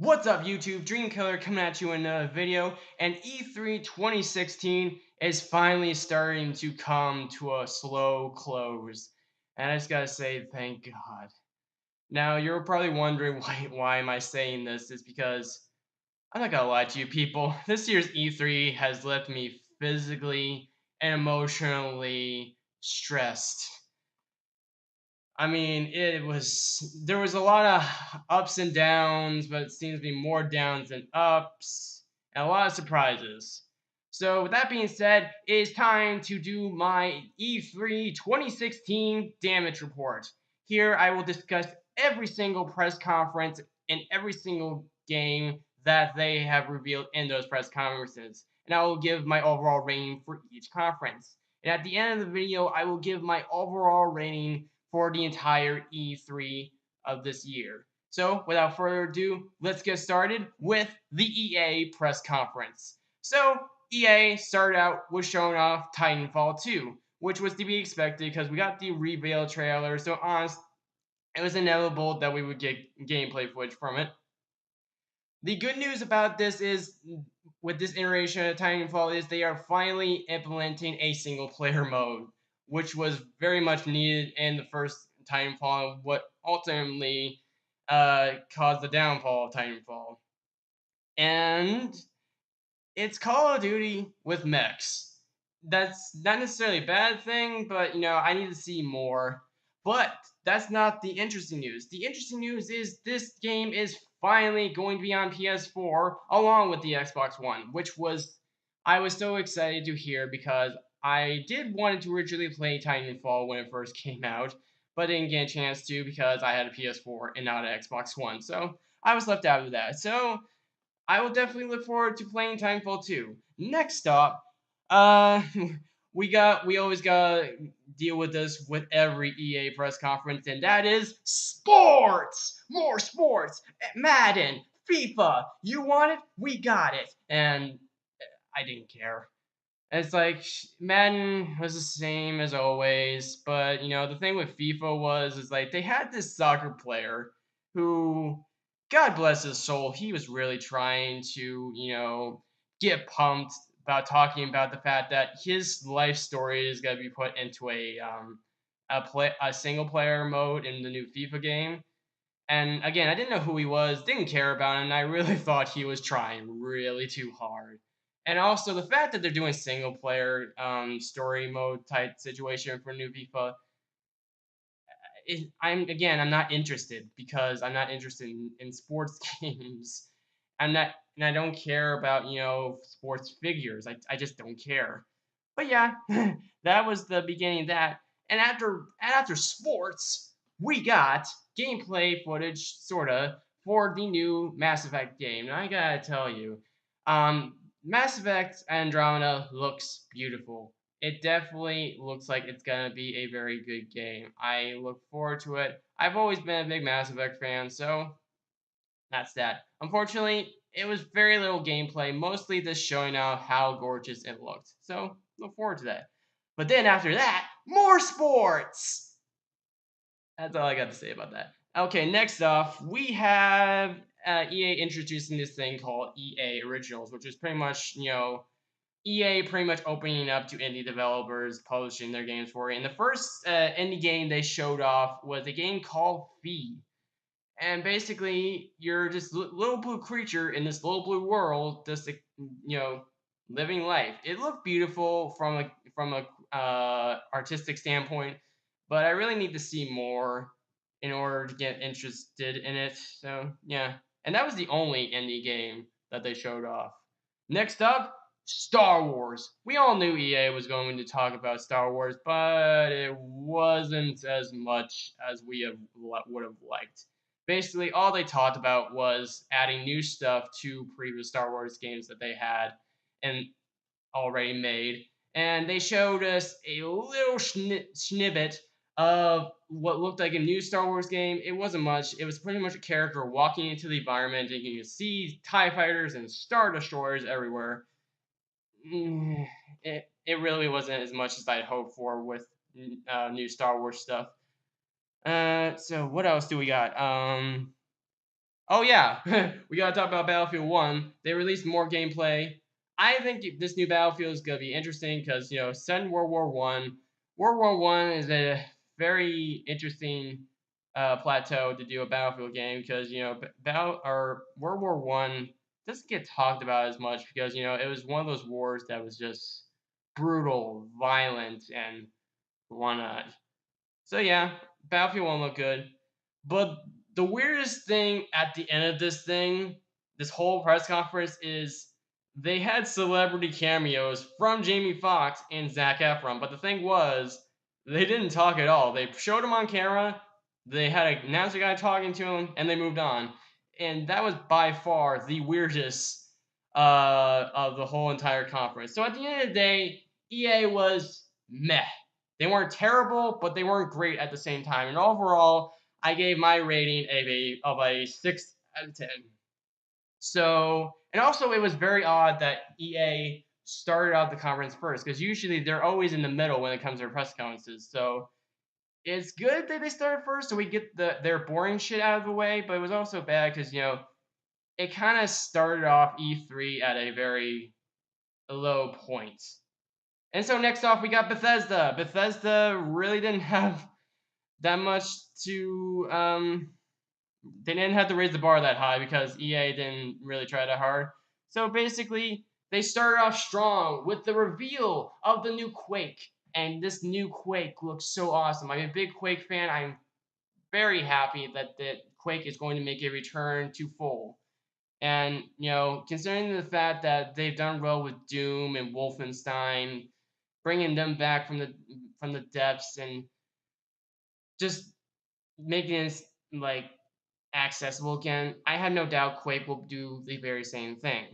What's up, YouTube? Dreamkiller coming at you in another video, and E3 2016 is finally starting to come to a slow close. And I just gotta say, thank God. Now, you're probably wondering why am I saying this? Is because I'm not gonna lie to you people. This year's E3 has left me physically and emotionally stressed. I mean, there was a lot of ups and downs, but it seems to be more downs than ups, and a lot of surprises. So, with that being said, it is time to do my E3 2016 damage report. Here, I will discuss every single press conference and every single game that they have revealed in those press conferences, and I will give my overall rating for each conference. And at the end of the video, I will give my overall rating for the entire E3 of this year. So, without further ado, let's get started with the EA press conference. So, EA started out with showing off Titanfall 2, which was to be expected because we got the reveal trailer, so honestly, it was inevitable that we would get gameplay footage from it. The good news about this is, with this iteration of Titanfall, is they are finally implementing a single player mode, which was very much needed in the first Titanfall, what ultimately caused the downfall of Titanfall. And it's Call of Duty with mechs. That's not necessarily a bad thing, but I need to see more. But that's not the interesting news. The interesting news is this game is finally going to be on PS4 along with the Xbox One, which I was so excited to hear because I did want to originally play Titanfall when it first came out, but didn't get a chance to because I had a PS4 and not an Xbox One. So I was left out of that. So I will definitely look forward to playing Timefall 2. Next up, uh, we always gotta deal with this with every EA press conference, and that is sports, more sports, Madden, FIFA. You want it, we got it, and I didn't care. It's like Madden was the same as always, but the thing with FIFA is like they had this soccer player who, God bless his soul, he was really trying to get pumped about talking about the fact that his life story is gonna be put into a single player mode in the new FIFA game. And again, I didn't know who he was, didn't care about him, and I really thought he was trying really too hard. And also the fact that they're doing single player story mode type situation for new FIFA, I'm not interested because I'm not interested in sports games. I'm not, and I don't care about sports figures. I just don't care. But yeah, that was the beginning of that. And after sports, we got gameplay footage, sorta, for the new Mass Effect game. And I gotta tell you, Mass Effect Andromeda looks beautiful. It definitely looks like it's gonna be a very good game. I look forward to it. I've always been a big Mass Effect fan, so that's that. Unfortunately, it was very little gameplay, mostly just showing off how gorgeous it looked. So, look forward to that. But then after that, more sports! That's all I got to say about that. Okay, next off, we have EA introducing this thing called EA Originals, which is pretty much, EA pretty much opening up to indie developers publishing their games for it. And the first indie game they showed off was a game called Fee. And basically, you're this little blue creature in this little blue world, just living life. It looked beautiful from a artistic standpoint, but I really need to see more in order to get interested in it. So yeah, and that was the only indie game that they showed off. Next up, Star Wars. We all knew EA was going to talk about Star Wars, but it wasn't as much as would have liked. Basically, all they talked about was adding new stuff to previous Star Wars games that they had and already made. And they showed us a little snippet of what looked like a new Star Wars game. It wasn't much. It was pretty much a character walking into the environment, and you could see TIE fighters and Star Destroyers everywhere. It really wasn't as much as I'd hoped for with new Star Wars stuff. So what else do we got? Oh yeah, we gotta talk about Battlefield 1. They released more gameplay. I think this new Battlefield is gonna be interesting because set in World War One. World War One is a very interesting plateau to do a Battlefield game because Battle or World War One doesn't get talked about as much because it was one of those wars that was just brutal, violent, and whatnot. So yeah, Battlefield won't look good. But the weirdest thing at the end of this whole press conference, is they had celebrity cameos from Jamie Foxx and Zac Efron. But the thing was, they didn't talk at all. They showed him on camera, they had an announcer guy talking to him, and they moved on. And that was by far the weirdest of the whole entire conference. So at the end of the day, EA was meh. They weren't terrible, but they weren't great at the same time. And overall, I gave my rating of a 6 out of 10. So, and also it was very odd that EA started out the conference first because usually they're always in the middle when it comes to their press conferences. So it's good that they started first so we get their boring shit out of the way. But it was also bad because it kind of started off E3 at a very low point. And so next off, we got Bethesda. Bethesda really didn't have that much to. They didn't have to raise the bar that high because EA didn't really try that hard. So basically, they started off strong with the reveal of the new Quake. And this new Quake looks so awesome. I'm a big Quake fan. I'm very happy that Quake is going to make a return to full. And considering the fact that they've done well with Doom and Wolfenstein, bringing them back from the depths and just making it like accessible again, I have no doubt Quake will do the very same thing.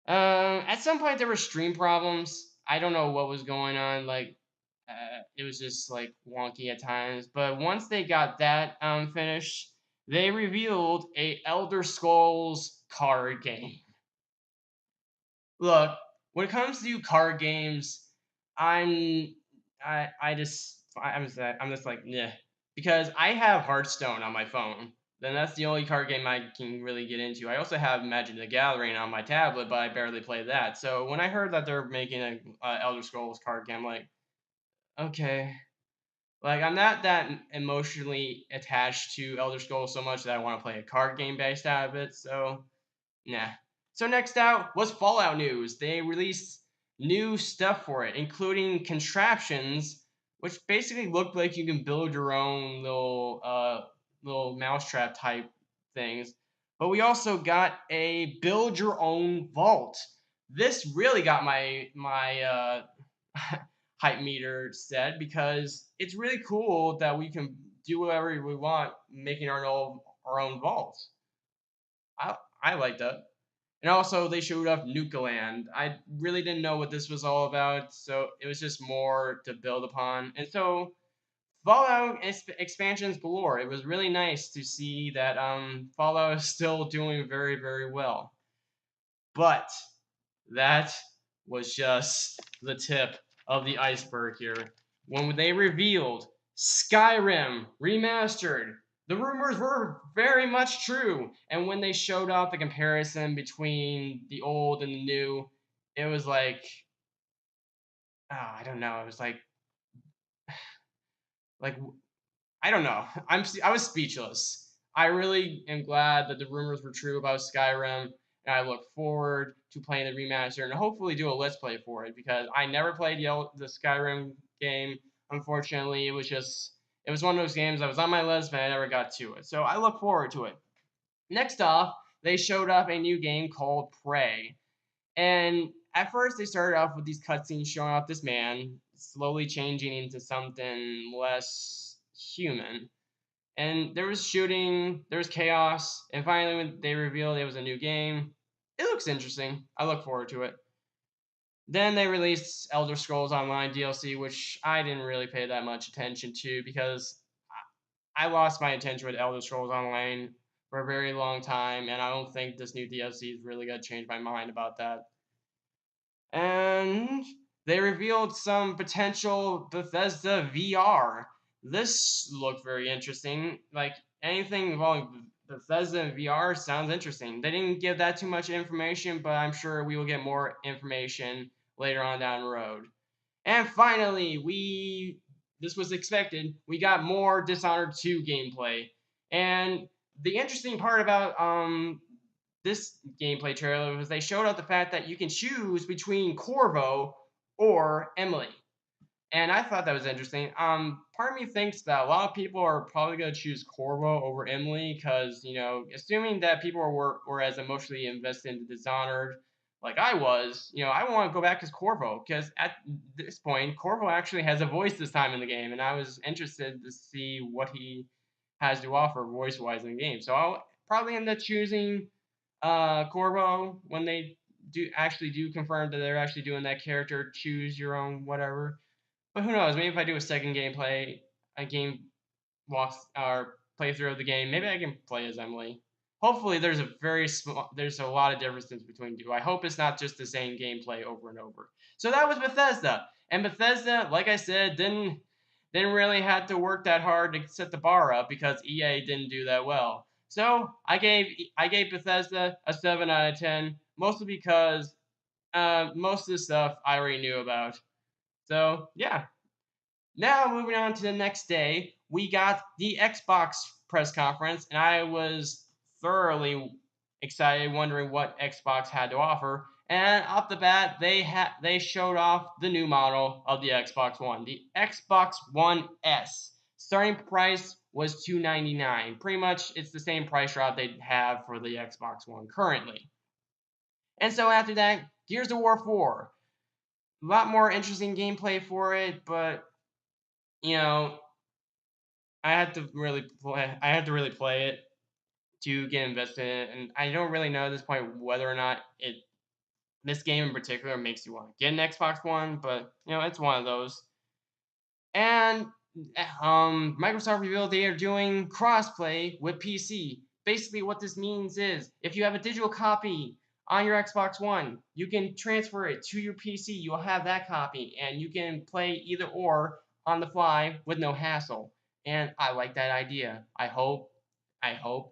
At some point there were stream problems. I don't know what was going on. Like, it was just like wonky at times. But once they got that finished, they revealed a Elder Scrolls card game. Look, when it comes to card games, I'm I'm just like, yeah, because I have Hearthstone on my phone. Then that's the only card game I can really get into. I also have Magic the Gathering on my tablet, but I barely play that. So when I heard that they're making a Elder Scrolls card game, I'm like, okay, like I'm not that emotionally attached to Elder Scrolls so much that I want to play a card game based out of it. So nah. So next out was Fallout news. They released new stuff for it, including contraptions, which basically look like you can build your own little mousetrap type things. But we also got a build your own vault. This really got my hype meter set because it's really cool that we can do whatever we want, making our own vaults. I like that. And also, they showed off Nukaland. I really didn't know what this was all about, so it was just more to build upon. And so, Fallout expansions galore. It was really nice to see that Fallout is still doing very, very well. But that was just the tip of the iceberg here. When they revealed Skyrim Remastered, the rumors were very much true. And when they showed off the comparison between the old and the new, it was like, I don't know. It was like I don't know. I was speechless. I really am glad that the rumors were true about Skyrim, and I look forward to playing the remaster and hopefully do a let's play for it because I never played the Skyrim game. Unfortunately, it was one of those games that was on my list, but I never got to it. So I look forward to it. Next off, they showed up a new game called Prey. And at first, they started off with these cutscenes showing off this man slowly changing into something less human. And there was shooting, there was chaos, and finally, when they revealed it was a new game, it looks interesting. I look forward to it. Then they released Elder Scrolls Online DLC, which I didn't really pay that much attention to because I lost my attention with Elder Scrolls Online for a very long time, and I don't think this new DLC is really going to change my mind about that. And they revealed some potential Bethesda VR. This looked very interesting. Like anything involving Bethesda in VR sounds interesting. They didn't give that too much information, but I'm sure we will get more information later on down the road. And finally, this was expected. We got more Dishonored 2 gameplay. And the interesting part about this gameplay trailer was they showed out the fact that you can choose between Corvo or Emily. And I thought that was interesting. Part of me thinks that a lot of people are probably going to choose Corvo over Emily because, assuming that people were as emotionally invested in Dishonored like I was, I want to go back as Corvo because at this point, Corvo actually has a voice this time in the game, and I was interested to see what he has to offer voice wise in the game. So I'll probably end up choosing Corvo when they do confirm that they're actually doing that character choose your own whatever. But who knows? Maybe if I do a second a game walk or playthrough of the game, maybe I can play as Emily. Hopefully, there's a lot of differences between the two. I hope it's not just the same gameplay over and over. So that was Bethesda, and Bethesda, like I said, didn't really have to work that hard to set the bar up because EA didn't do that well. So I gave Bethesda a 7 out of 10, mostly because most of the stuff I already knew about. So yeah, now, moving on to the next day, we got the Xbox press conference, and I was thoroughly excited, wondering what Xbox had to offer. And off the bat, they showed off the new model of the Xbox One, the Xbox One S. Starting price was $299. Pretty much, it's the same price drop they have for the Xbox One currently. And so after that, Gears of War 4. A lot more interesting gameplay for it, but you know, I had to really play it to get invested in it, and I don't really know at this point whether or not this game in particular makes you want to get an Xbox One, but it's one of those. And Microsoft revealed they are doing crossplay with PC. Basically, what this means is if you have a digital copy on your Xbox One, you can transfer it to your PC. You'll have that copy, and you can play either or on the fly with no hassle. And I like that idea. I hope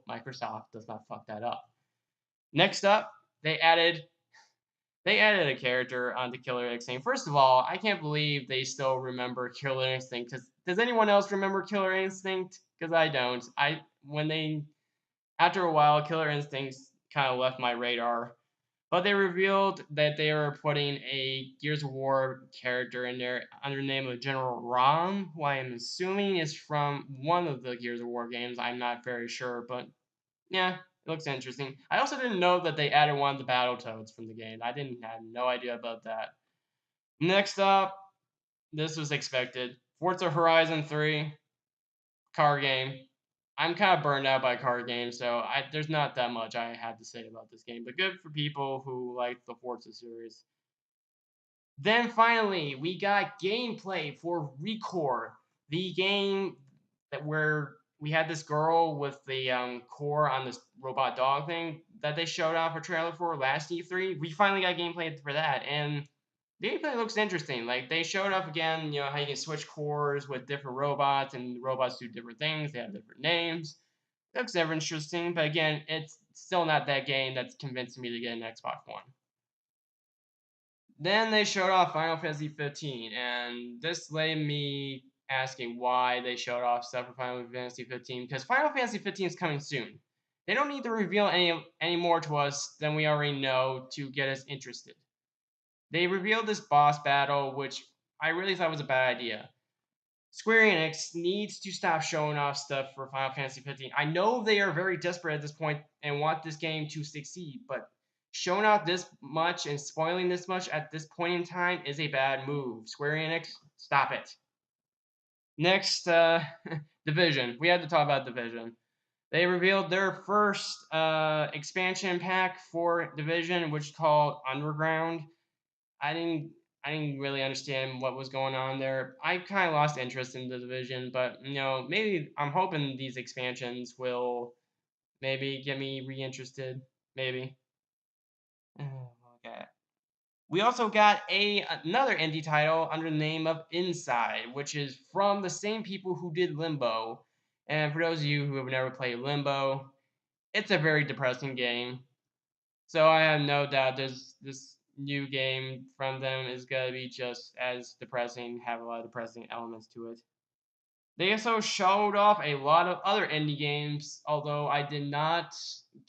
Microsoft does not fuck that up. Next up, they added they added a character onto Killer Instinct. First of all, I can't believe they still remember Killer Instinct. Cause does anyone else remember Killer Instinct? Because I don't. After a while, Killer Instincts kind of left my radar. But they revealed that they were putting a Gears of War character in there under the name of General Rom, who I am assuming is from one of the Gears of War games. I'm not very sure, but yeah, it looks interesting. I also didn't know that they added one of the Battletoads from the game. I didn't have no idea about that. Next up, this was expected. Forza Horizon 3 car game. I'm kind of burned out by car games, so there's not that much I have to say about this game, but good for people who like the Forza series. Then finally, we got gameplay for Recore, the game where we had this girl with the core on this robot dog thing that they showed off a trailer for last E3. We finally got gameplay for that, and the gameplay looks interesting. Like they showed off again, how you can switch cores with different robots, and the robots do different things. They have different names. It looks ever interesting, but again, it's still not that game that's convincing me to get an Xbox One. Then they showed off Final Fantasy 15, and this led me asking why they showed off stuff for Final Fantasy 15, because Final Fantasy 15 is coming soon. They don't need to reveal any more to us than we already know to get us interested. They revealed this boss battle, which I really thought was a bad idea. Square Enix needs to stop showing off stuff for Final Fantasy 15. I know they are very desperate at this point and want this game to succeed, but showing off this much and spoiling this much at this point in time is a bad move. Square Enix, stop it. Next, Division. We had to talk about Division. They revealed their first expansion pack for Division, which is called Underground. I didn't I didn't really understand what was going on there. I kind of lost interest in the division, but maybe I'm hoping these expansions will maybe get me reinterested. Maybe. Okay. We also got another indie title under the name of Inside, which is from the same people who did Limbo. And for those of you who have never played Limbo, It's a very depressing game. So I have no doubt this new game from them is gonna be just as depressing, have a lot of depressing elements to it. They also showed off a lot of other indie games, although I did not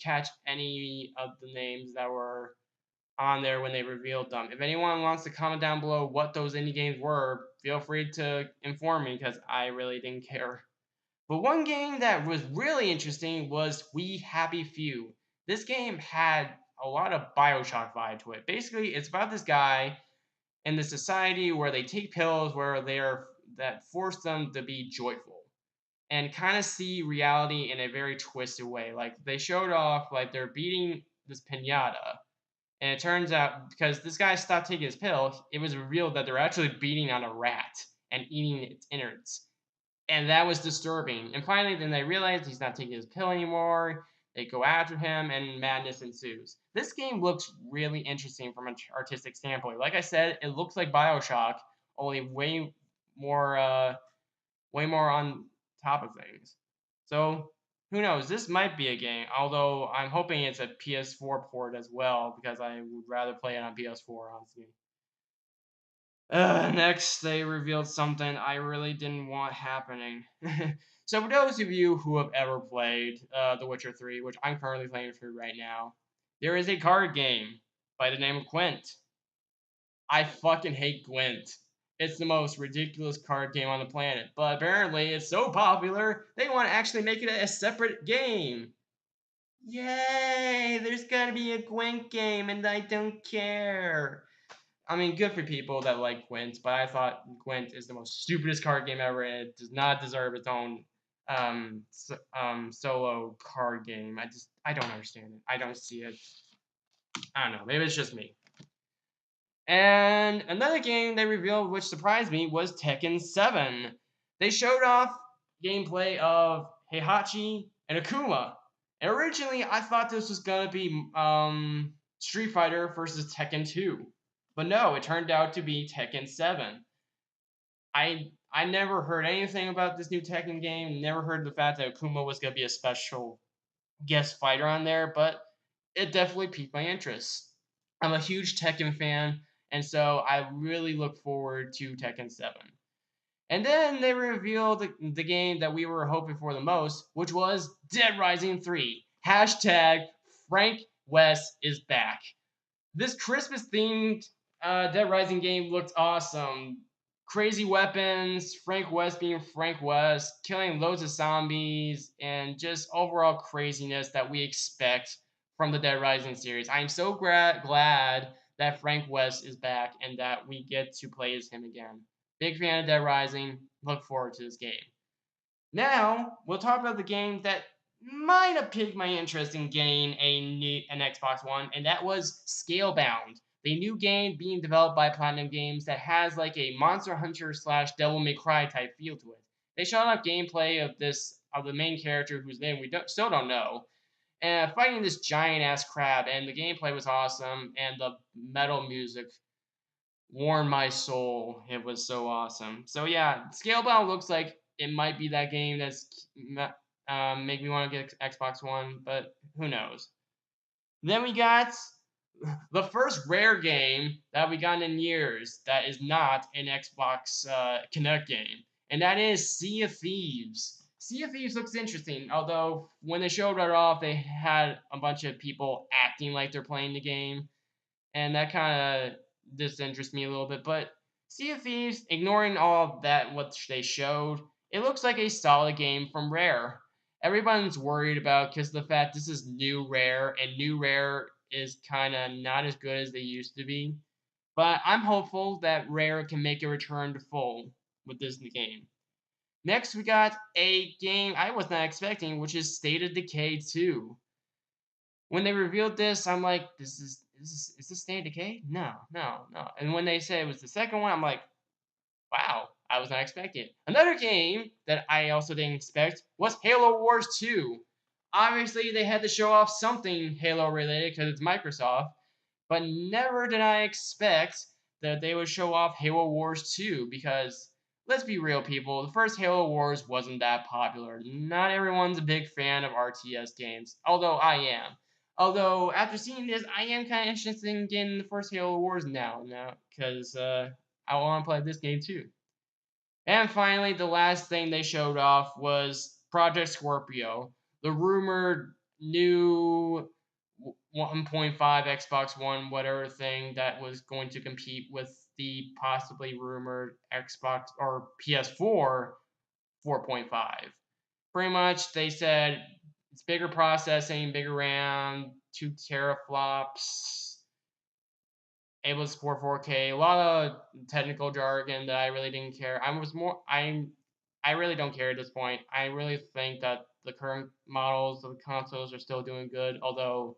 catch any of the names that were on there when they revealed them. If anyone wants to comment down below what those indie games were, feel free to inform me because I really didn't care. But one game that was really interesting was We Happy Few. This game had a lot of Bioshock vibe to it. Basically, it's about this guy in the society where they take pills where they're that force them to be joyful and kind of see reality in a very twisted way. Like they showed off like they're beating this pinata, and it turns out because this guy stopped taking his pill, it was revealed that they're actually beating on a rat and eating its innards. And that was disturbing. And finally, then they realize he's not taking his pill anymore. They go after him, and madness ensues. This game looks really interesting from an artistic standpoint. Like I said, it looks like Bioshock, only more, way more on top of things. So who knows? This might be a game. Although I'm hoping it's a PS4 port as well, because I would rather play it on PS4, honestly. Next, they revealed something I really didn't want happening. So, for those of you who have ever played The Witcher 3, which I'm currently playing through right now, there is a card game by the name of Gwent. I fucking hate Gwent. It's the most ridiculous card game on the planet, but apparently it's so popular they want to actually make it a separate game. Yay! There's gonna be a Gwent game, and I don't care. I mean, good for people that like Gwent, but I thought Gwent is the most stupidest card game ever, and it does not deserve its own solo card game. I don't understand it. I don't see it. I don't know. Maybe it's just me. And another game they revealed, which surprised me, was Tekken 7. They showed off gameplay of Heihachi and Akuma. And originally, I thought this was gonna be Street Fighter versus Tekken 2. But no, it turned out to be Tekken 7. I never heard anything about this new Tekken game. Never heard the fact that Akuma was gonna be a special guest fighter on there, but it definitely piqued my interest. I'm a huge Tekken fan, and so I really look forward to Tekken 7. And then they revealed the game that we were hoping for the most, which was Dead Rising 3. Hashtag Frank West is back. This Christmas themed Dead Rising game looked awesome. Crazy weapons, Frank West being Frank West, killing loads of zombies, and just overall craziness that we expect from the Dead Rising series. I'm so glad that Frank West is back and that we get to play as him again. Big fan of Dead Rising. Look forward to this game. Now, we'll talk about the game that might have piqued my interest in getting an Xbox One, and that was Scalebound, the new game being developed by Platinum Games that has like a Monster Hunter slash Devil May Cry type feel to it. They showed off gameplay of the main character whose name we still don't know, and fighting this giant ass crab, and the gameplay was awesome, and the metal music warmed my soul. It was so awesome. So yeah, Scalebound looks like it might be that game that's make me want to get Xbox One, but who knows? Then we got the first rare game that we got in years that is not an Xbox Kinect game, and that is Sea of Thieves. Sea of Thieves looks interesting, although when they showed it off, they had a bunch of people acting like they're playing the game, and that kind of disinterests me a little bit. But Sea of Thieves, ignoring all of that, what they showed, it looks like a solid game from Rare. Everyone's worried about because the fact this is new Rare, and new Rare is kind of not as good as they used to be. But I'm hopeful that Rare can make a return to full with this game. Next, we got a game I was not expecting, which is State of Decay 2. When they revealed this, I'm like, is this State of Decay? No, no, no. And when they said it was the second one, I'm like, wow, I was not expecting it. Another game that I also didn't expect was Halo Wars 2. Obviously, they had to show off something Halo related because it's Microsoft, but never did I expect that they would show off Halo Wars 2 because let's be real, people. The first Halo Wars wasn't that popular. Not everyone's a big fan of RTS games, although I am. Although after seeing this, I am kind of interested in getting the first Halo Wars now, because I want to play this game too. And finally, the last thing they showed off was Project Scorpio, the rumored new 1.5 Xbox One, whatever thing that was going to compete with the possibly rumored Xbox or PS4 4.5. Pretty much, they said it's bigger processing, bigger RAM, 2 teraflops, able to support 4K. A lot of technical jargon that I really didn't care. I really don't care at this point. I really think that the current models of the consoles are still doing good. Although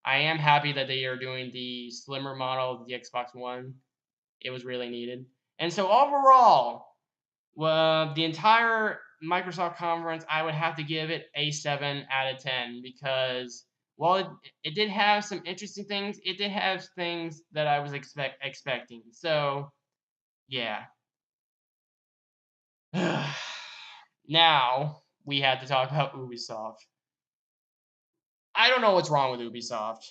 I am happy that they are doing the slimmer model of the Xbox One. It was really needed. And so overall, well, the entire Microsoft conference, I would have to give it a 7 out of 10 because while it did have some interesting things, it did have things that I was expecting. So, yeah. Now, we had to talk about Ubisoft. I don't know what's wrong with Ubisoft.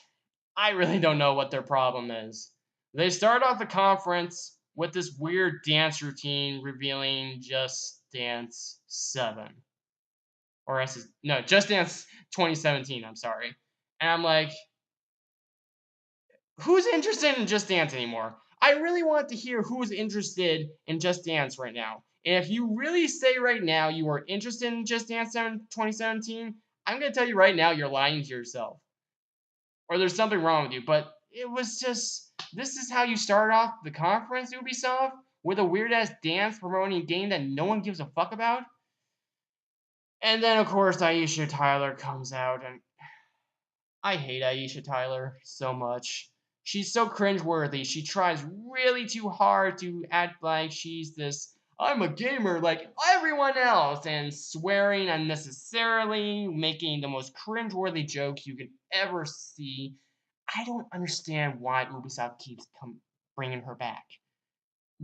I really don't know what their problem is. They start off the conference with this weird dance routine revealing Just Dance 7. Or no, Just Dance 2017. I'm sorry, and I'm like, who's interested in Just Dance anymore? I really want to hear who's interested in Just Dance right now. And if you really say right now you are interested in Just Dance 2017, I'm gonna tell you right now you're lying to yourself, or there's something wrong with you. But it was just this is how you start off the conference, Ubisoft, with a weird ass dance promoting a game that no one gives a fuck about. And then of course Aisha Tyler comes out and I hate Aisha Tyler so much. She's so cringeworthy. She tries really too hard to act like she's this I'm a gamer like everyone else and swearing unnecessarily, making the most cringeworthy jokes you could ever see. I don't understand why Ubisoft keeps bringing her back.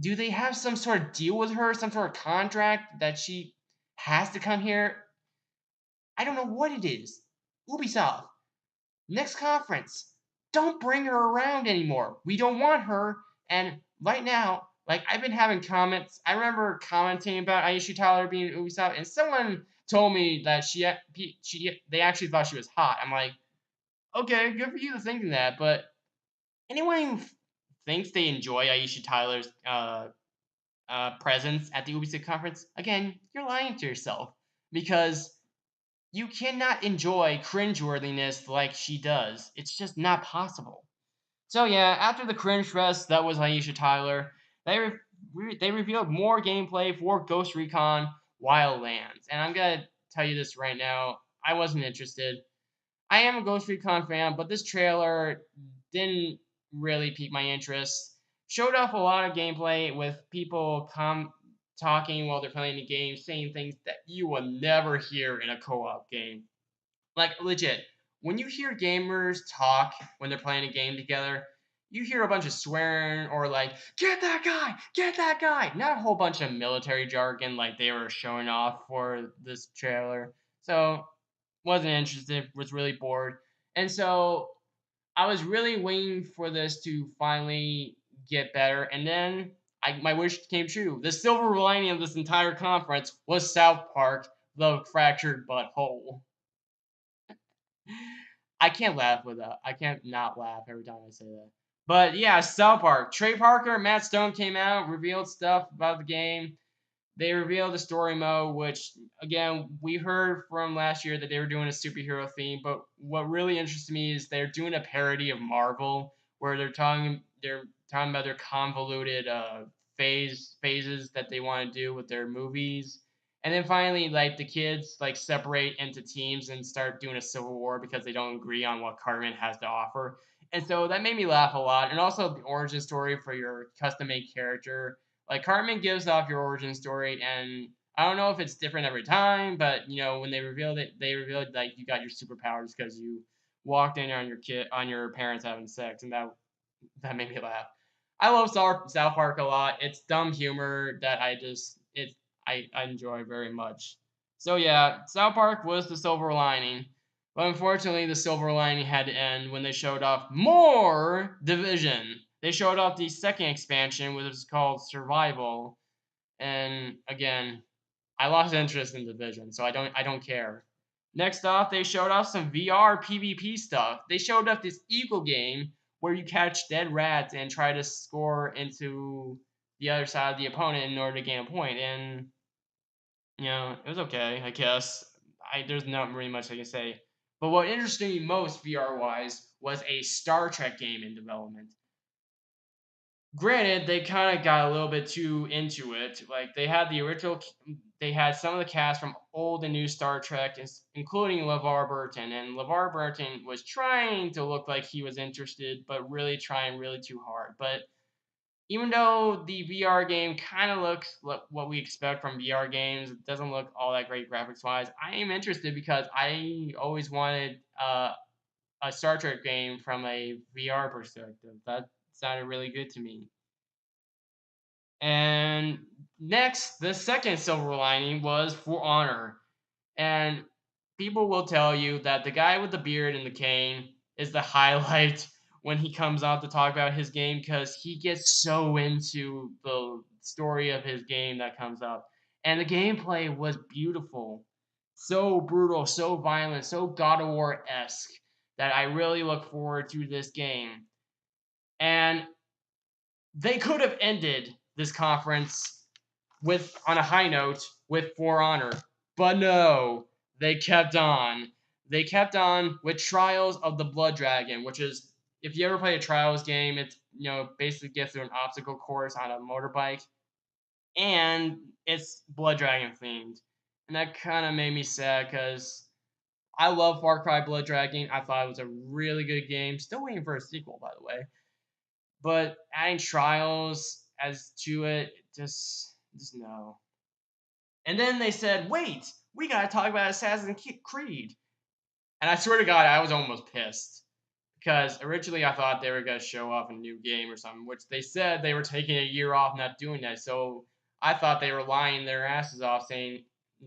Do they have some sort of deal with her, some sort of contract that she has to come here? I don't know what it is. Ubisoft, next conference, don't bring her around anymore. We don't want her. And right now, like I've been having comments. I remember commenting about Aisha Tyler being Ubisoft, and someone told me that they actually thought she was hot. I'm like, okay, good for you to thinking that, but anyone who thinks they enjoy Aisha Tyler's presence at the Ubisoft conference, again, you're lying to yourself because you cannot enjoy cringeworthiness like she does. It's just not possible. So yeah, after the cringe fest that was Aisha Tyler, they revealed more gameplay for Ghost Recon Wildlands, and I'm gonna tell you this right now, I wasn't interested. I am a Ghost Recon fan, but this trailer didn't really pique my interest. Showed off a lot of gameplay with people talking while they're playing the game, saying things that you will never hear in a co-op game. Like legit, when you hear gamers talk when they're playing a game together, you hear a bunch of swearing or like get that guy. Not a whole bunch of military jargon like they were showing off for this trailer. So wasn't interested. Was really bored, and so I was really waiting for this to finally get better, and then my wish came true. The silver lining of this entire conference was South Park: The Fractured Butthole. I can't laugh with that. I can't not laugh every time I say that. But yeah, South Park. Trey Parker, Matt Stone came out, revealed stuff about the game. They revealed the story mode, which again we heard from last year that they were doing a superhero theme. But what really interests me is they're doing a parody of Marvel, where they're talking about their convoluted phases that they want to do with their movies. And then finally, like the kids like separate into teams and start doing a civil war because they don't agree on what Cartman has to offer. And so that made me laugh a lot. And also the origin story for your custom made character. Like Cartman gives off your origin story, and I don't know if it's different every time, but when they revealed like you got your superpowers because you walked in on your parents having sex, and that made me laugh. I love South Park a lot. It's dumb humor that I just I enjoy very much. So yeah, South Park was the silver lining. But unfortunately, the silver lining had to end when they showed off more Division. They showed off the second expansion, which is called Survival. And again, I lost interest in Division, so I don't care. Next off, they showed off some VR PvP stuff. They showed off this Eagle game where you catch dead rats and try to score into the other side of the opponent in order to gain a point. And it was okay, I guess. There's not really much I can say. But what interested me most VR wise was a Star Trek game in development. Granted, they kind of got a little bit too into it. Like they had some of the cast from old and new Star Trek, including LeVar Burton, and LeVar Burton was trying to look like he was interested, but really trying really too hard. But even though the VR game kind of looks what we expect from VR games, it doesn't look all that great graphics wise. I am interested because I always wanted a Star Trek game from a VR perspective. That sounded really good to me. And next, the second silver lining was For Honor. And people will tell you that the guy with the beard and the cane is the highlight when he comes out to talk about his game because he gets so into the story of his game that comes up. And the gameplay was beautiful. So brutal, so violent, so God of War esque that I really look forward to this game. And they could have ended this conference with on a high note with For Honor, but no, they kept on. They kept on with Trials of the Blood Dragon, which is if you ever play a Trials game, it's basically get through an obstacle course on a motorbike, and it's Blood Dragon themed, and that kind of made me sad because I love Far Cry Blood Dragon. I thought it was a really good game. Still waiting for a sequel, by the way. But adding trials as to it, just no. And then they said, wait, we gotta talk about Assassin's Creed. And I swear to God, I was almost pissed. Because originally I thought they were gonna show off a new game or something, which they said they were taking a year off not doing that. So I thought they were lying their asses off saying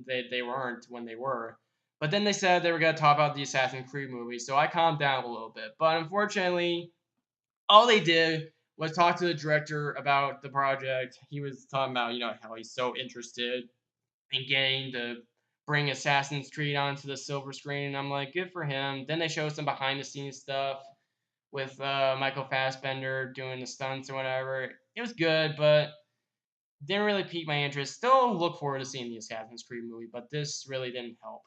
they weren't when they were. But then they said they were gonna talk about the Assassin's Creed movie, so I calmed down a little bit. But unfortunately, all they did was talk to the director about the project. He was talking about, how he's so interested in getting to bring Assassin's Creed onto the silver screen. And I'm like, good for him. Then they showed some behind the scenes stuff with Michael Fassbender doing the stunts or whatever. It was good, but didn't really pique my interest. Still look forward to seeing the Assassin's Creed movie, but this really didn't help.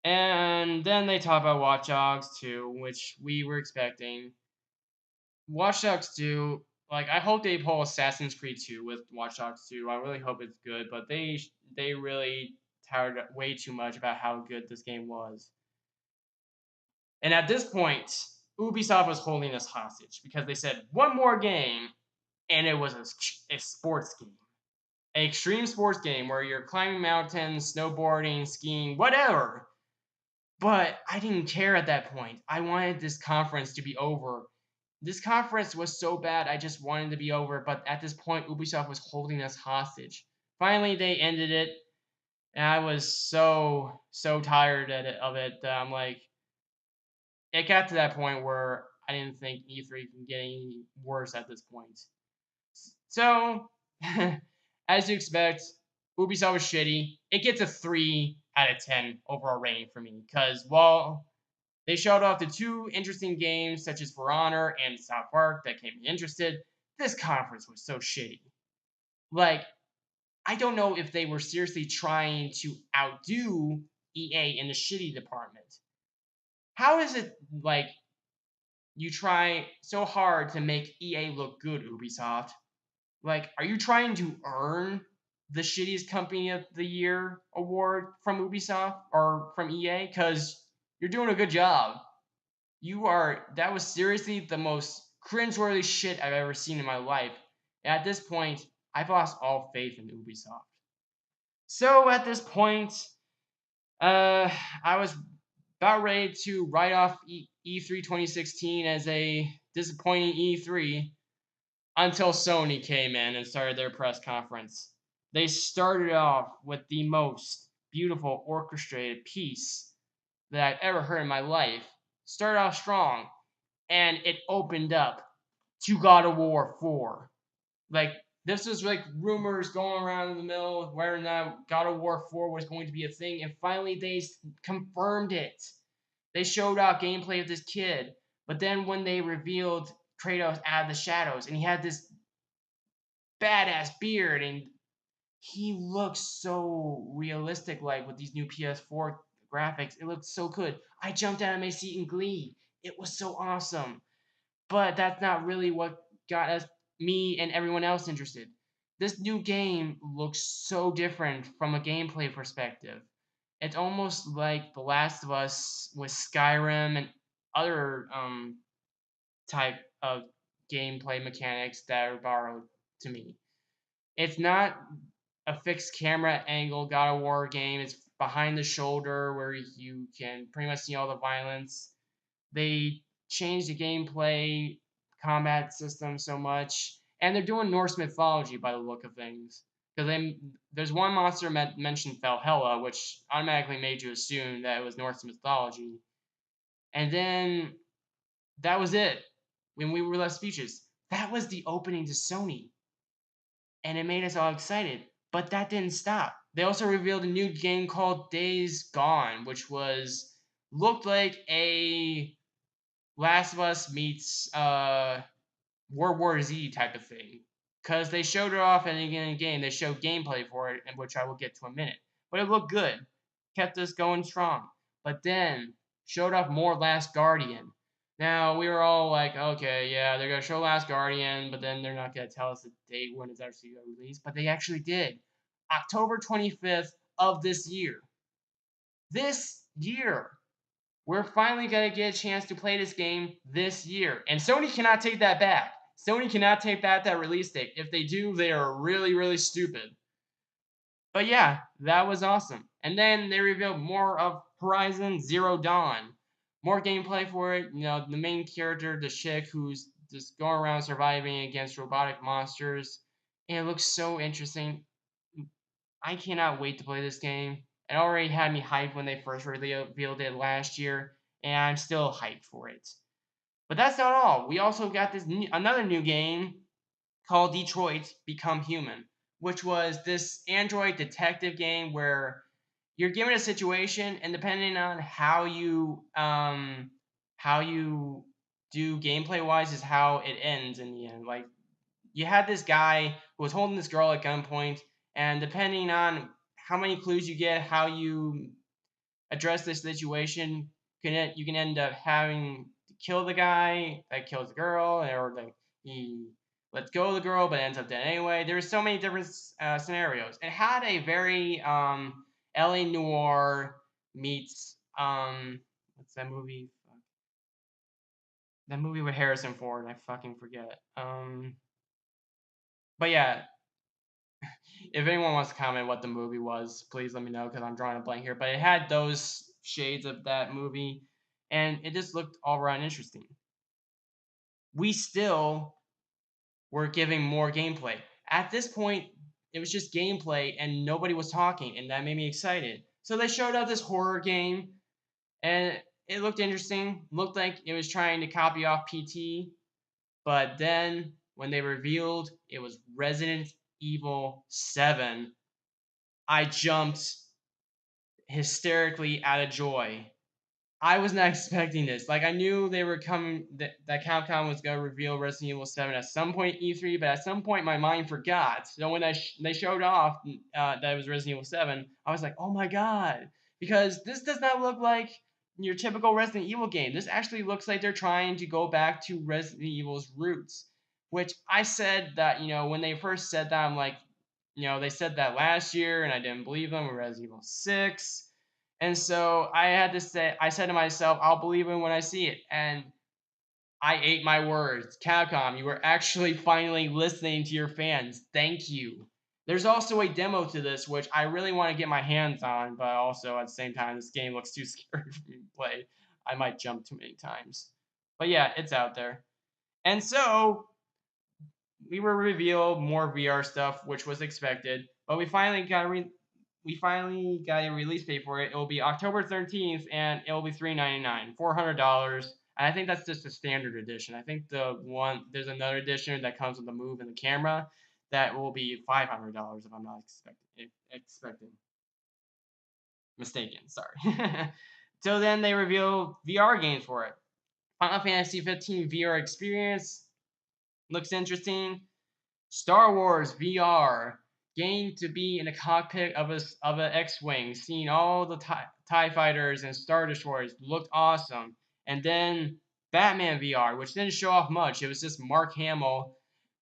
And then they talk about Watch Dogs 2, which we were expecting. Watch Dogs 2, like I hope they pull Assassin's Creed 2 with Watch Dogs 2. I really hope it's good, but they really touted way too much about how good this game was. And at this point, Ubisoft was holding us hostage because they said one more game, and it was a sports game, an extreme sports game where you're climbing mountains, snowboarding, skiing, whatever. But I didn't care at that point. I wanted this conference to be over. This conference was so bad, I just wanted to be over. But at this point, Ubisoft was holding us hostage. Finally, they ended it, and I was so tired of it that I'm like, it got to that point where I didn't think E3 can get any worse at this point. So, as you expect, Ubisoft was shitty. It gets a 3 out of 10 overall rating for me because while they showed off the two interesting games such as For Honor and South Park that kept me interested, this conference was so shitty. Like, I don't know if they were seriously trying to outdo EA in the shitty department. How is it like you try so hard to make EA look good, Ubisoft? Like, are you trying to earn the shittiest company of the year award from Ubisoft or from EA? Because you're doing a good job. That was seriously the most cringeworthy shit I've ever seen in my life. At this point, I've lost all faith in Ubisoft. So at this point, I was about ready to write off E3 2016 as a disappointing E3 until Sony came in and started their press conference. They started off with the most beautiful orchestrated piece that I've ever heard in my life. Started off strong, and it opened up to God of War 4. Like, this was like rumors going around in the middle whether or not God of War 4 was going to be a thing, and finally they confirmed it. They showed off gameplay of this kid, but then when they revealed Kratos out of the shadows, and he had this badass beard, and he looks so realistic, like with these new PS4 graphics. It looked so good. I jumped out of my seat in glee. It was so awesome. But that's not really what got us, me and everyone else interested. This new game looks so different from a gameplay perspective. It's almost like The Last of Us with Skyrim and other type of gameplay mechanics that are borrowed to me. It's not a fixed camera angle God of War game. It's behind the shoulder where you can pretty much see all the violence. They changed the gameplay combat system so much, and they're doing Norse mythology by the look of things. Because there's one monster mentioned Valhalla, which automatically made you assume that it was Norse mythology, and then that was it. When we were left speeches, that was the opening to Sony, and it made us all excited. But that didn't stop. They also revealed a new game called Days Gone, which was looked like a Last of Us meets World War Z type of thing. Because they showed it off in the game. They showed gameplay for it, which I will get to in a minute. But it looked good. Kept us going strong. But then showed off more Last Guardian. Now, we were all like, okay, yeah, they're going to show Last Guardian, but then they're not going to tell us the date when it's actually going to release. But they actually did. October 25th of this year. This year. We're finally going to get a chance to play this game this year. And Sony cannot take that back. Sony cannot take back that release date. If they do, they are really, really stupid. But yeah, that was awesome. And then they revealed more of Horizon Zero Dawn. More gameplay for it. You know, the main character, the chick who's just going around surviving against robotic monsters. And it looks so interesting. I cannot wait to play this game. It already had me hyped when they first revealed it last year, and I'm still hyped for it. But that's not all. We also got another new game called Detroit Become Human, which was this Android detective game where you're given a situation, and depending on how you do gameplay wise is how it ends in the end. Like, you had this guy who was holding this girl at gunpoint, and depending on how many clues you get, how you address this situation, you can end up having to kill the guy that kills the girl, or like he lets go of the girl but ends up dead anyway. There's so many different scenarios. It had a very LA noir meets what's that movie? That movie with Harrison Ford. I fucking forget. But yeah, if anyone wants to comment what the movie was, please let me know because I'm drawing a blank here. But it had those shades of that movie, and it just looked all around interesting. We still were giving more gameplay. At this point, it was just gameplay and nobody was talking, and that made me excited. So they showed out this horror game, and it looked interesting. Looked like it was trying to copy off PT, but then when they revealed it was Resident Evil 7, I jumped hysterically out of joy. I was not expecting this. Like, I knew they were coming, that Capcom was going to reveal Resident Evil 7 at some point E3, but at some point my mind forgot. So when they showed off that it was Resident Evil 7, I was like, oh my god. Because this does not look like your typical Resident Evil game. This actually looks like they're trying to go back to Resident Evil's roots. Which I said that, when they first said that, I'm like, they said that last year and I didn't believe them with Resident Evil 6. And so I said to myself, I'll believe it when I see it. And I ate my words. Capcom, you were actually finally listening to your fans. Thank you. There's also a demo to this, which I really want to get my hands on, but also at the same time, this game looks too scary for me to play. I might jump too many times. But yeah, it's out there. And so we were revealed more VR stuff, which was expected. But we finally got a release date for it. It will be October 13th, and it will be $399, $400. And I think that's just the standard edition. I think there's another edition that comes with the move and the camera that will be $500 if I'm not expecting mistaken. Sorry. Till then, they reveal VR games for it. Final Fantasy 15 VR experience looks interesting. Star Wars VR, getting to be in the cockpit of an X-wing, seeing all the TIE fighters and Star Destroyers looked awesome. And then Batman VR, which didn't show off much. It was just Mark Hamill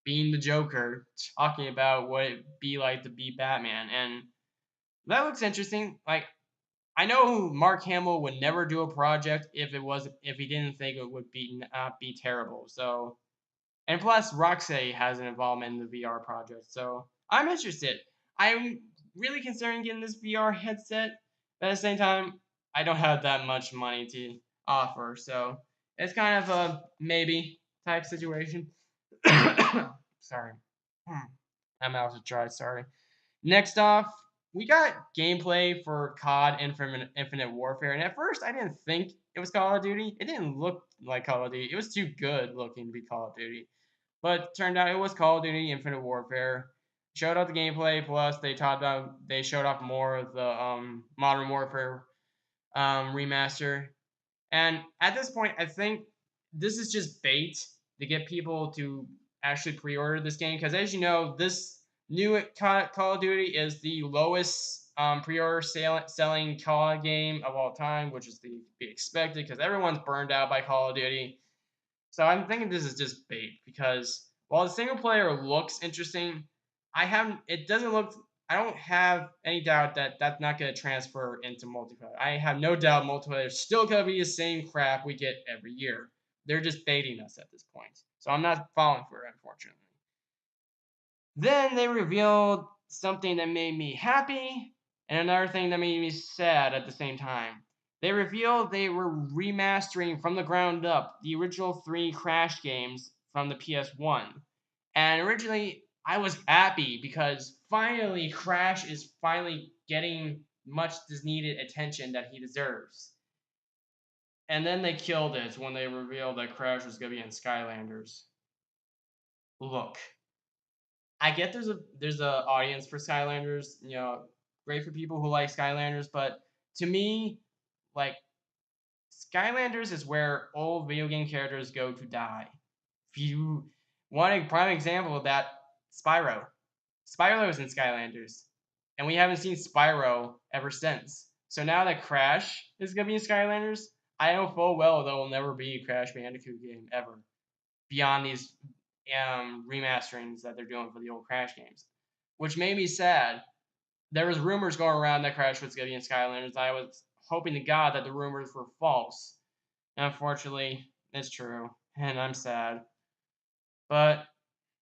being the Joker, talking about what it'd be like to be Batman. And that looks interesting. Like, I know Mark Hamill would never do a project if he didn't think it would be terrible. So, and plus, Roxy has an involvement in the VR project, so I'm interested. I'm really considering getting this VR headset, but at the same time, I don't have that much money to offer, so it's kind of a maybe type situation. Sorry. I'm out to try, sorry. Next off, we got gameplay for COD Infinite Warfare, and at first I didn't think it was Call of Duty. It didn't look like Call of Duty. It was too good looking to be Call of Duty. But turned out it was Call of Duty Infinite Warfare. Showed off the gameplay, plus they showed off more of the Modern Warfare remaster. And at this point, I think this is just bait to get people to actually pre-order this game, because as you know, this new Call of Duty is the lowest pre-order selling COD game of all time, which is to be expected because everyone's burned out by Call of Duty. So I'm thinking this is just bait because while the single player looks interesting, it doesn't look. I don't have any doubt that that's not going to transfer into multiplayer. I have no doubt multiplayer is still going to be the same crap we get every year. They're just baiting us at this point. So I'm not falling for it, unfortunately. Then they revealed something that made me happy and another thing that made me sad at the same time. They revealed they were remastering from the ground up the original three Crash games from the PS1. And originally, I was happy because finally Crash is finally getting much needed attention that he deserves. And then they killed it when they revealed that Crash was going to be in Skylanders. Look, I get there's a audience for Skylanders, great for people who like Skylanders, but to me, like Skylanders is where old video game characters go to die. If you want a prime example of that, Spyro. Spyro was in Skylanders, and we haven't seen Spyro ever since. So now that Crash is gonna be in Skylanders, I know full well there will never be a Crash Bandicoot game ever beyond these remasterings that they're doing for the old Crash games, which made me sad. There was rumors going around that Crash was going to be in Skylanders. I was hoping to God that the rumors were false. And unfortunately, it's true, and I'm sad. But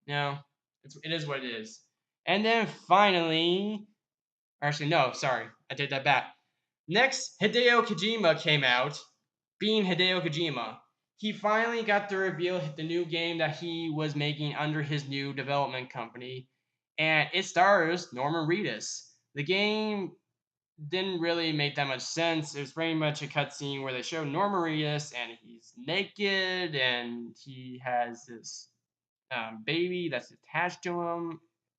it is what it is. And then finally, actually no, sorry, I take that back. Next, Hideo Kojima came out, being Hideo Kojima. He finally got to reveal the new game that he was making under his new development company, and it stars Norman Reedus. The game didn't really make that much sense. It was pretty much a cutscene where they show Norman Reedus and he's naked and he has this baby that's attached to him,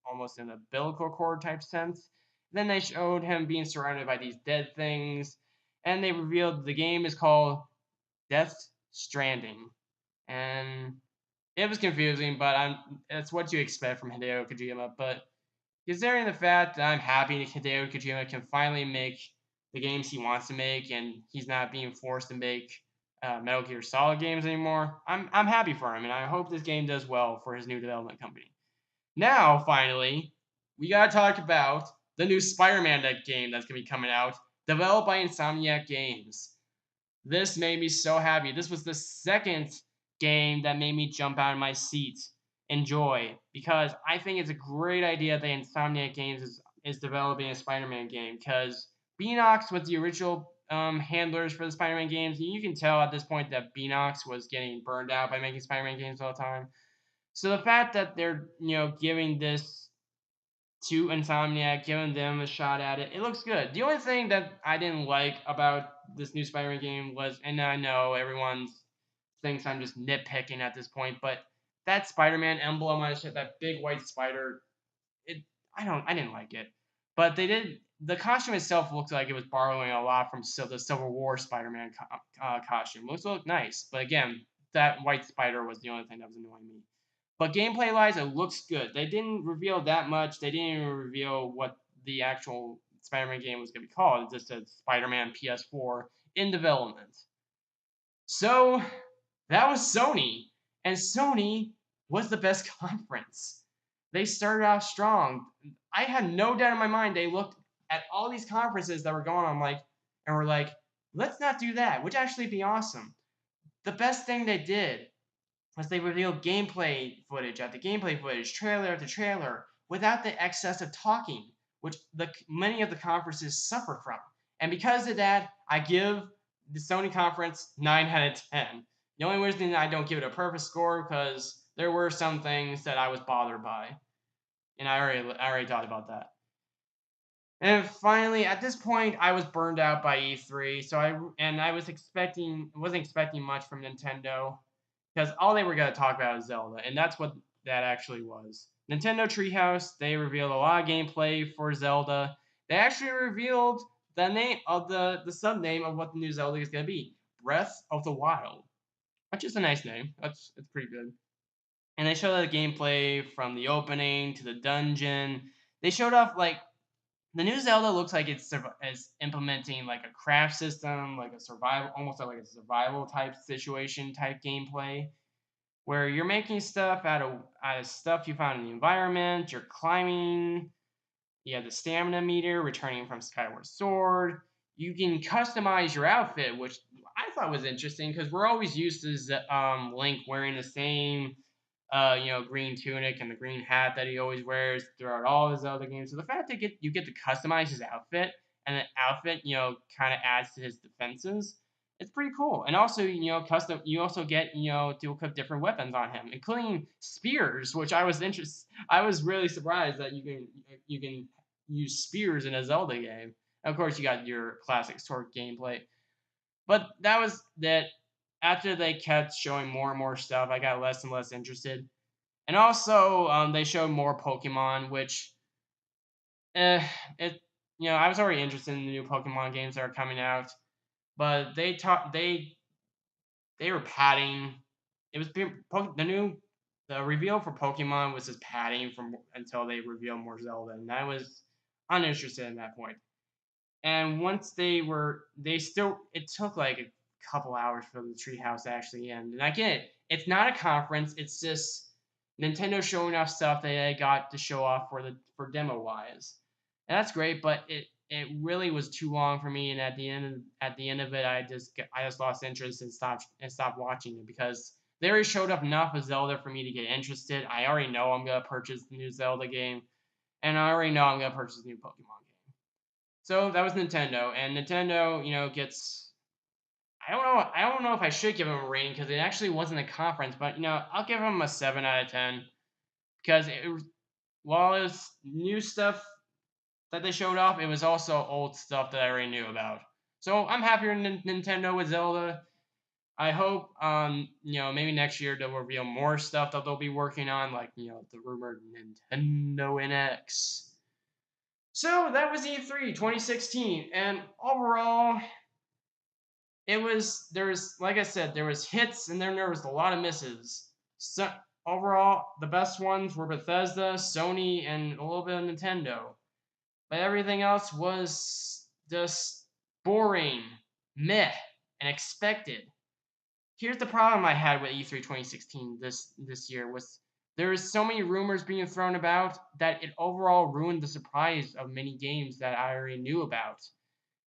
almost in a umbilical cord type sense. Then they showed him being surrounded by these dead things, and they revealed the game is called Death Stranding. And it was confusing, but it's what you expect from Hideo Kojima. But considering the fact that I'm happy that Hideo Kojima can finally make the games he wants to make, and he's not being forced to make Metal Gear Solid games anymore, I'm happy for him, and I hope this game does well for his new development company. Now, finally, we gotta talk about the new Spider-Man game that's gonna be coming out, developed by Insomniac Games. This made me so happy. This was the second game that made me jump out of my seat in joy because I think it's a great idea that Insomniac Games is developing a Spider-Man game because Beanox was the original handlers for the Spider-Man games. And you can tell at this point that Beanox was getting burned out by making Spider-Man games all the time. So the fact that they're giving this to Insomniac, giving them a shot at it. It looks good. The only thing that I didn't like about this new Spider-Man game was, and I know everyone thinks I'm just nitpicking at this point, but that Spider-Man emblem on his head, that big white spider, it I didn't like it. But they did. The costume itself looked like it was borrowing a lot from the Civil War Spider-Man costume. It looked nice, but again, that white spider was the only thing that was annoying me. But gameplay wise, it looks good. They didn't reveal that much. They didn't even reveal what the actual Spider-Man game was going to be called. It just said Spider-Man PS4 in development. So that was Sony, and Sony was the best conference. They started off strong. I had no doubt in my mind they looked at all these conferences that were going on, and were like, let's not do that, which actually be awesome. The best thing they did was they revealed gameplay footage after gameplay footage, trailer after trailer, without the excess of talking, which many of the conferences suffer from. And because of that, I give the Sony conference 9 out of 10. The only reason I don't give it a perfect score because there were some things that I was bothered by, and I already talked about that. And finally, at this point, I was burned out by E3, so I wasn't expecting much from Nintendo because all they were going to talk about is Zelda, and that's what that actually was. Nintendo Treehouse, they revealed a lot of gameplay for Zelda. They actually revealed the name of the sub name of what the new Zelda is going to be, Breath of the Wild, which is a nice name. It's pretty good. And they showed the gameplay from the opening to the dungeon. They showed off the new Zelda looks like it's implementing like a craft system, like a survival, almost like a survival type situation type gameplay, where you're making stuff out of stuff you found in the environment. You're climbing. You have the stamina meter returning from Skyward Sword. You can customize your outfit, which I thought was interesting because we're always used to Link wearing the same green tunic and the green hat that he always wears throughout all his other games. So the fact that you get to customize his outfit, and the outfit, kind of adds to his defenses, it's pretty cool. And also, you also get, to equip different weapons on him, including spears, which I was really surprised that you can use spears in a Zelda game. And of course, you got your classic sword gameplay. But that was that. After they kept showing more and more stuff, I got less and less interested. And also, they showed more Pokemon, which, it, I was already interested in the new Pokemon games that are coming out, but they were padding. It was the reveal for Pokemon was just padding from until they revealed more Zelda, and I was uninterested at that point. And once it took like a couple hours for the treehouse to actually end. And I get it, it's not a conference, it's just Nintendo showing off stuff that they got to show off for demo wise. And that's great, but it really was too long for me, and at the end of it, I just lost interest and stopped watching it because they already showed up enough of Zelda for me to get interested. I already know I'm gonna purchase the new Zelda game, and I already know I'm gonna purchase the new Pokemon game. So that was Nintendo, and Nintendo, gets. I don't know if I should give them a rating because it actually wasn't a conference, but I'll give them a 7 out of 10 because while it was new stuff that they showed off, it was also old stuff that I already knew about. So I'm happier than Nintendo with Zelda. I hope, maybe next year they'll reveal more stuff that they'll be working on, like the rumored Nintendo NX. So that was E3 2016, and overall, like I said, there was hits and then there was a lot of misses. So overall, the best ones were Bethesda, Sony, and a little bit of Nintendo. But everything else was just boring, meh, and expected. Here's the problem I had with E3 2016 this year was there is so many rumors being thrown about that it overall ruined the surprise of many games that I already knew about,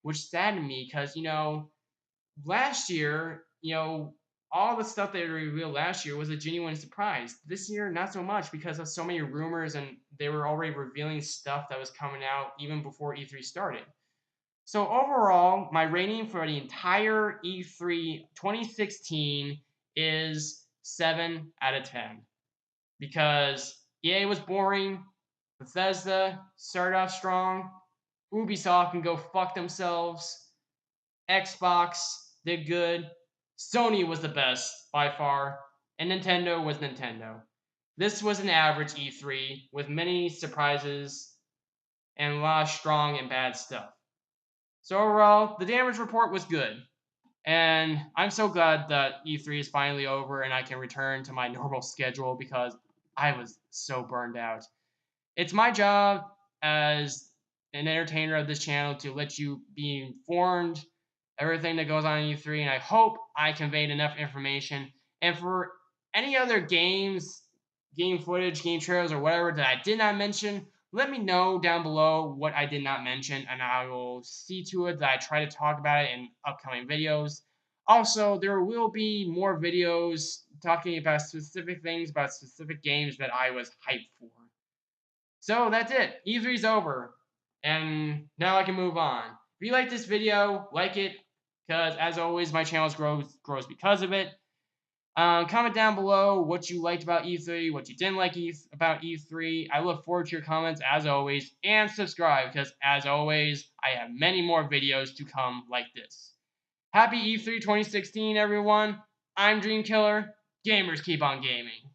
which saddened me because last year, all the stuff they revealed last year was a genuine surprise. This year, not so much because of so many rumors, and they were already revealing stuff that was coming out even before E3 started. So overall, my rating for the entire E3 2016 is 7 out of 10 because EA was boring, Bethesda started off strong. Ubisoft can go fuck themselves. Xbox did good. Sony was the best by far. And Nintendo was Nintendo. This was an average E3 with many surprises and a lot of strong and bad stuff. So overall, the damage report was good. And I'm so glad that E3 is finally over and I can return to my normal schedule because I was so burned out. It's my job as an entertainer of this channel to let you be informed everything that goes on in E3, and I hope I conveyed enough information. And for any other games, game footage, game trailers, or whatever that I did not mention, let me know down below what I did not mention, and I will see to it that I try to talk about it in upcoming videos. Also, there will be more videos talking about specific things, about specific games that I was hyped for. So that's it. E3's over. And now I can move on. If you like this video, like it, because as always, my channel grows because of it. Comment down below what you liked about E3, what you didn't like about E3. I look forward to your comments as always, and subscribe because as always, I have many more videos to come like this. Happy E3 2016, everyone. I'm Dreamkiller. Gamers keep on gaming.